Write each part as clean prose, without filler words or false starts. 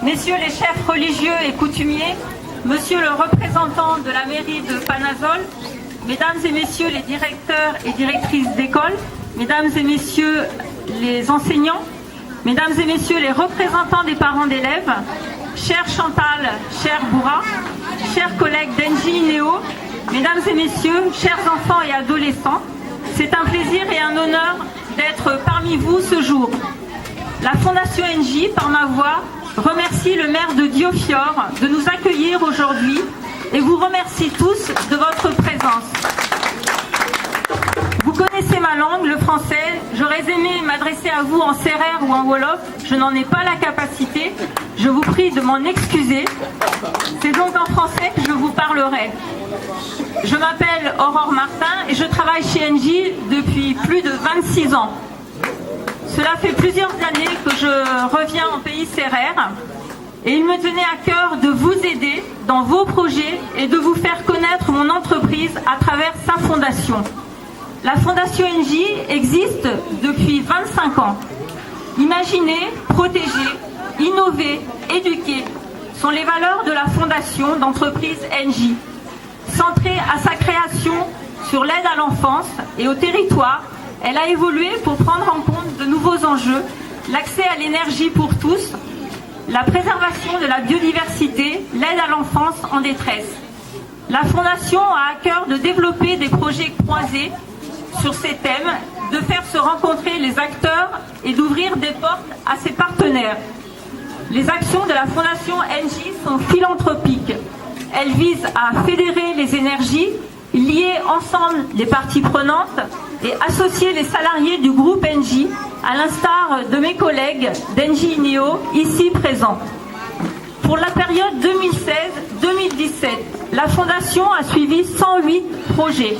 messieurs les chefs religieux et coutumiers, monsieur le représentant de la mairie de Panazol, mesdames et messieurs les directeurs et directrices d'école, mesdames et messieurs les enseignants, mesdames et messieurs les représentants des parents d'élèves, chère Chantal, chère Boura, chers collègues d'Engie INEO, mesdames et messieurs, chers enfants et adolescents, c'est un plaisir et un honneur d'être parmi vous ce jour. La Fondation Engie, par ma voix, remercie le maire de Diofior de nous accueillir aujourd'hui et vous remercie tous de votre présence. Vous connaissez ma langue, le français. J'aurais aimé m'adresser à vous en sérère ou en wolof. Je n'en ai pas la capacité. Je vous prie de m'en excuser. C'est donc en français que je vous parlerai. Je m'appelle Aurore Martin et je travaille chez Engie depuis plus de 26 ans. Cela fait plusieurs années que je reviens en pays sérère et il me tenait à cœur de vous aider dans vos projets et de vous faire connaître mon entreprise à travers sa fondation. La Fondation Engie existe depuis 25 ans. Imaginer, protéger, innover, éduquer sont les valeurs de la fondation d'entreprise Engie. Centrée à sa création sur l'aide à l'enfance et au territoire, elle a évolué pour prendre en compte de nouveaux enjeux, l'accès à l'énergie pour tous, la préservation de la biodiversité, l'aide à l'enfance en détresse. La Fondation a à cœur de développer des projets croisés sur ces thèmes, de faire se rencontrer les acteurs et d'ouvrir des portes à ses partenaires. Les actions de la Fondation Engie sont philanthropiques. Elles visent à fédérer les énergies, lier ensemble les parties prenantes et associer les salariés du groupe Engie, à l'instar de mes collègues d'Engie INEO ici présents. Pour la période 2016-2017, la Fondation a suivi 108 projets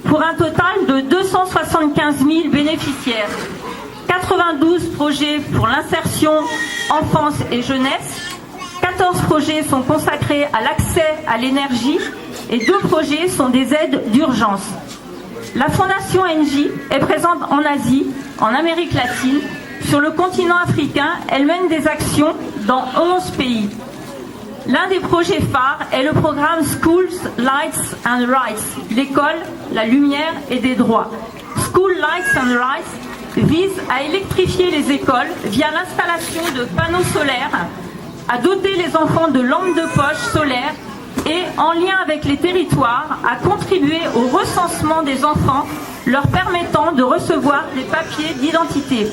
pour un total de 275 000 bénéficiaires. 92 projets pour l'insertion enfance et jeunesse, 14 projets sont consacrés à l'accès à l'énergie et 2 projets sont des aides d'urgence. La Fondation Engie est présente en Asie, en Amérique latine, sur le continent africain. Elle mène des actions dans 11 pays. L'un des projets phares est le programme Schools, Lights and Rights, l'école, la lumière et des droits. School Lights and Rights vise à électrifier les écoles via l'installation de panneaux solaires, à doter les enfants de lampes de poche solaires et, en lien avec les territoires, à contribuer au recensement des enfants, leur permettant de recevoir des papiers d'identité.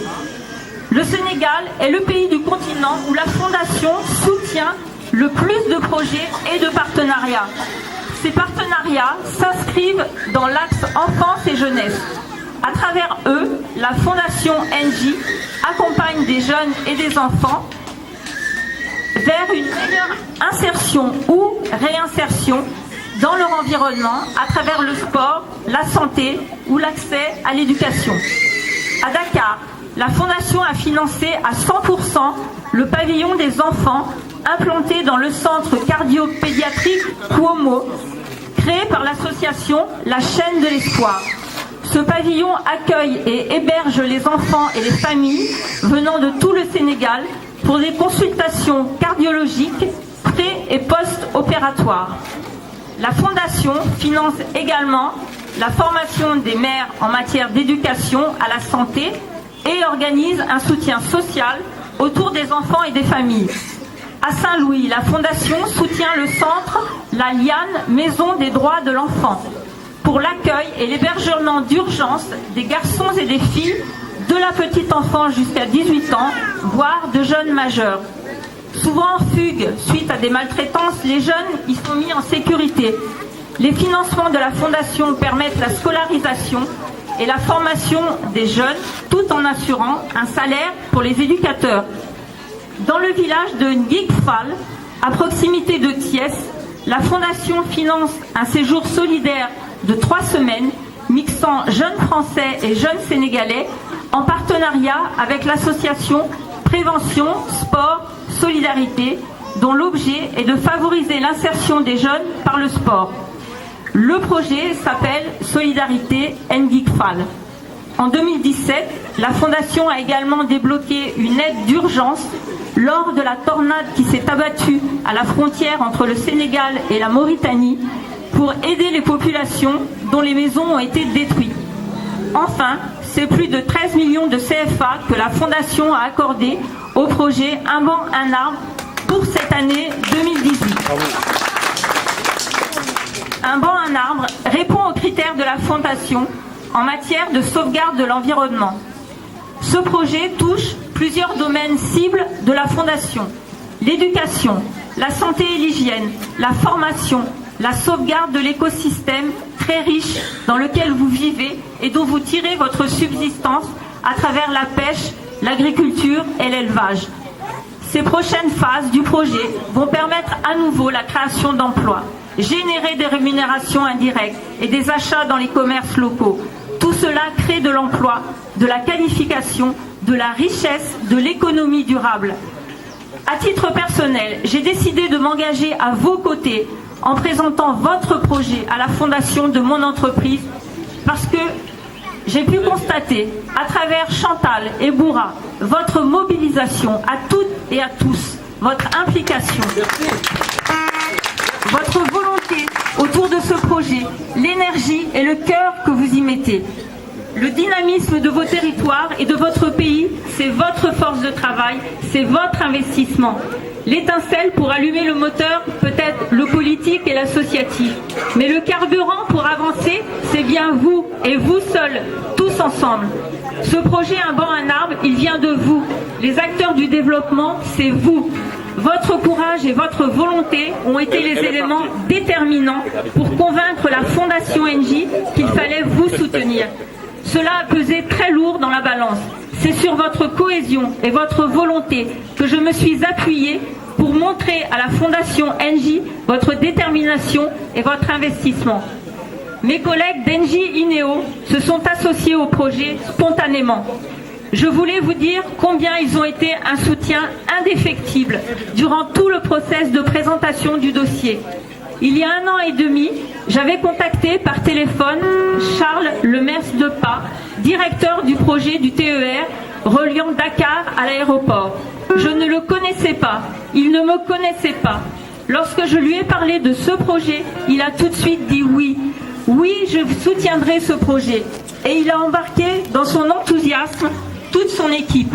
Le Sénégal est le pays du continent où la Fondation soutient le plus de projets et de partenariats. Ces partenariats s'inscrivent dans l'axe enfance et jeunesse. À travers eux, la Fondation Engie accompagne des jeunes et des enfants vers une meilleure insertion ou réinsertion dans leur environnement à travers le sport, la santé ou l'accès à l'éducation. À Dakar, la Fondation a financé à 100% le pavillon des enfants implanté dans le centre cardio-pédiatrique Cuomo, créé par l'association La Chaîne de l'Espoir. Ce pavillon accueille et héberge les enfants et les familles venant de tout le Sénégal pour des consultations cardiologiques pré- et post-opératoires. La Fondation finance également la formation des mères en matière d'éducation à la santé et organise un soutien social autour des enfants et des familles. À Saint-Louis, la Fondation soutient le centre La Liane, Maison des droits de l'enfant, pour l'accueil et l'hébergement d'urgence des garçons et des filles de la petite enfance jusqu'à 18 ans, voire de jeunes majeurs. Souvent en fugue suite à des maltraitances, les jeunes y sont mis en sécurité. Les financements de la Fondation permettent la scolarisation et la formation des jeunes, tout en assurant un salaire pour les éducateurs. Dans le village de Ngigfal, à proximité de Thiès, la Fondation finance un séjour solidaire de 3 semaines mixant jeunes Français et jeunes Sénégalais en partenariat avec l'association Prévention, Sport, Solidarité, dont l'objet est de favoriser l'insertion des jeunes par le sport. Le projet s'appelle Solidarité Ngigfal. En 2017, la Fondation a également débloqué une aide d'urgence lors de la tornade qui s'est abattue à la frontière entre le Sénégal et la Mauritanie pour aider les populations dont les maisons ont été détruites. Enfin, c'est plus de 13 millions de CFA que la Fondation a accordé au projet Un banc, un arbre pour cette année 2018. Un banc, un arbre répond aux critères de la Fondation en matière de sauvegarde de l'environnement. Ce projet touche plusieurs domaines cibles de la Fondation: l'éducation, la santé et l'hygiène, la formation, la sauvegarde de l'écosystème très riche dans lequel vous vivez et dont vous tirez votre subsistance à travers la pêche, l'agriculture et l'élevage. Ces prochaines phases du projet vont permettre à nouveau la création d'emplois, générer des rémunérations indirectes et des achats dans les commerces locaux. Tout cela crée de l'emploi, de la qualification, de la richesse, de l'économie durable. À titre personnel, j'ai décidé de m'engager à vos côtés en présentant votre projet à la fondation de mon entreprise parce que j'ai pu constater à travers Chantal et Boura votre mobilisation à toutes et à tous, votre implication, votre volonté autour de ce projet, l'énergie et le cœur que vous y mettez. Le dynamisme de vos territoires et de votre pays, c'est votre force de travail, c'est votre investissement. L'étincelle pour allumer le moteur, peut-être le politique et l'associatif. Mais le carburant pour avancer, c'est bien vous et vous seuls, tous ensemble. Ce projet Un banc, un arbre, il vient de vous. Les acteurs du développement, c'est vous. Votre courage et votre volonté ont été les éléments déterminants pour convaincre la Fondation Engie qu'il fallait vous soutenir. Cela a pesé très lourd dans la balance. C'est sur votre cohésion et votre volonté que je me suis appuyée pour montrer à la Fondation Engie votre détermination et votre investissement. Mes collègues d'Engie INEO se sont associés au projet spontanément. Je voulais vous dire combien ils ont été un soutien indéfectible durant tout le process de présentation du dossier. Il y a 1 an et demi, j'avais contacté par téléphone Charles Lemers-Depas, directeur du projet du TER reliant Dakar à l'aéroport. Je ne le connaissais pas, il ne me connaissait pas. Lorsque je lui ai parlé de ce projet, il a tout de suite dit oui. Oui, je soutiendrai ce projet. Et il a embarqué dans son enthousiasme toute son équipe.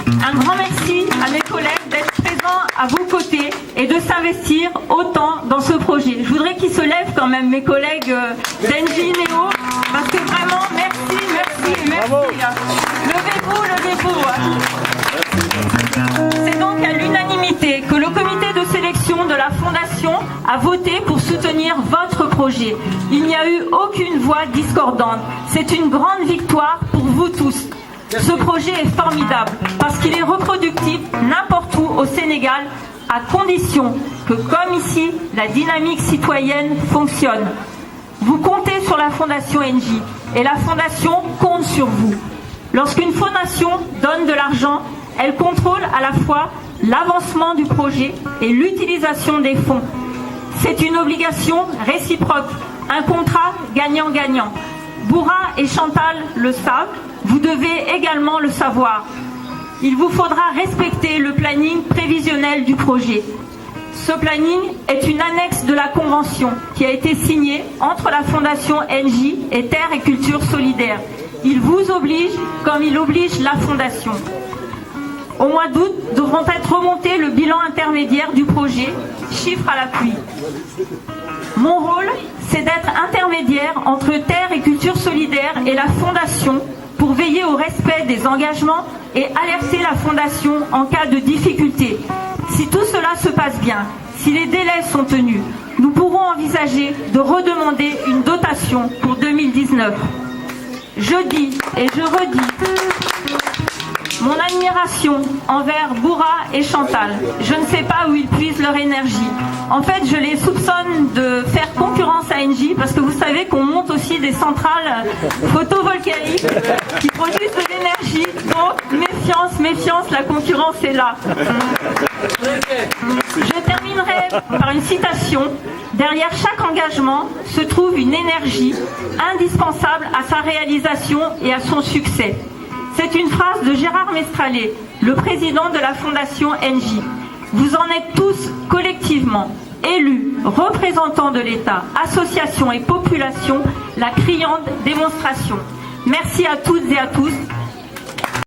Un grand merci à mes collègues d'être présents à vos côtés et de s'investir autant dans ce projet. Je voudrais qu'ils se lèvent quand même, mes collègues d'Engie INEO, parce que vraiment, merci, merci, merci. Levez-vous, levez-vous. C'est donc à l'unanimité que le comité de sélection de la Fondation a voté pour soutenir votre projet. Il n'y a eu aucune voix discordante. C'est une grande victoire pour vous tous. Ce projet est formidable parce qu'il est reproductible n'importe où au Sénégal à condition que, comme ici, la dynamique citoyenne fonctionne. Vous comptez sur la Fondation Engie et la Fondation compte sur vous. Lorsqu'une fondation donne de l'argent, elle contrôle à la fois l'avancement du projet et l'utilisation des fonds. C'est une obligation réciproque, un contrat gagnant-gagnant. Boura et Chantal le savent, vous devez également le savoir. Il vous faudra respecter le planning prévisionnel du projet. Ce planning est une annexe de la convention qui a été signée entre la Fondation Engie et Terre et Culture Solidaire. Il vous oblige comme il oblige la Fondation. Au mois d'août devront être remontés le bilan intermédiaire du projet, chiffre à l'appui. Mon rôle, c'est d'être intermédiaire entre Terre et Culture Solidaire et la Fondation pour veiller au respect des engagements et alerter la Fondation en cas de difficulté. Si tout cela se passe bien, si les délais sont tenus, nous pourrons envisager de redemander une dotation pour 2019. Je dis et je redis mon admiration envers Bourra et Chantal. Je ne sais pas où ils puisent leur énergie. En fait, je les soupçonne de faire concurrence à Engie parce que vous savez qu'on monte aussi des centrales photovoltaïques qui produisent de l'énergie. Donc, méfiance, méfiance, la concurrence est là. Je terminerai par une citation. Derrière chaque engagement se trouve une énergie indispensable à sa réalisation et à son succès. C'est une phrase de Gérard Mestralet, le président de la Fondation Engie. Vous en êtes tous collectivement, élus, représentants de l'État, associations et populations, la criante démonstration. Merci à toutes et à tous.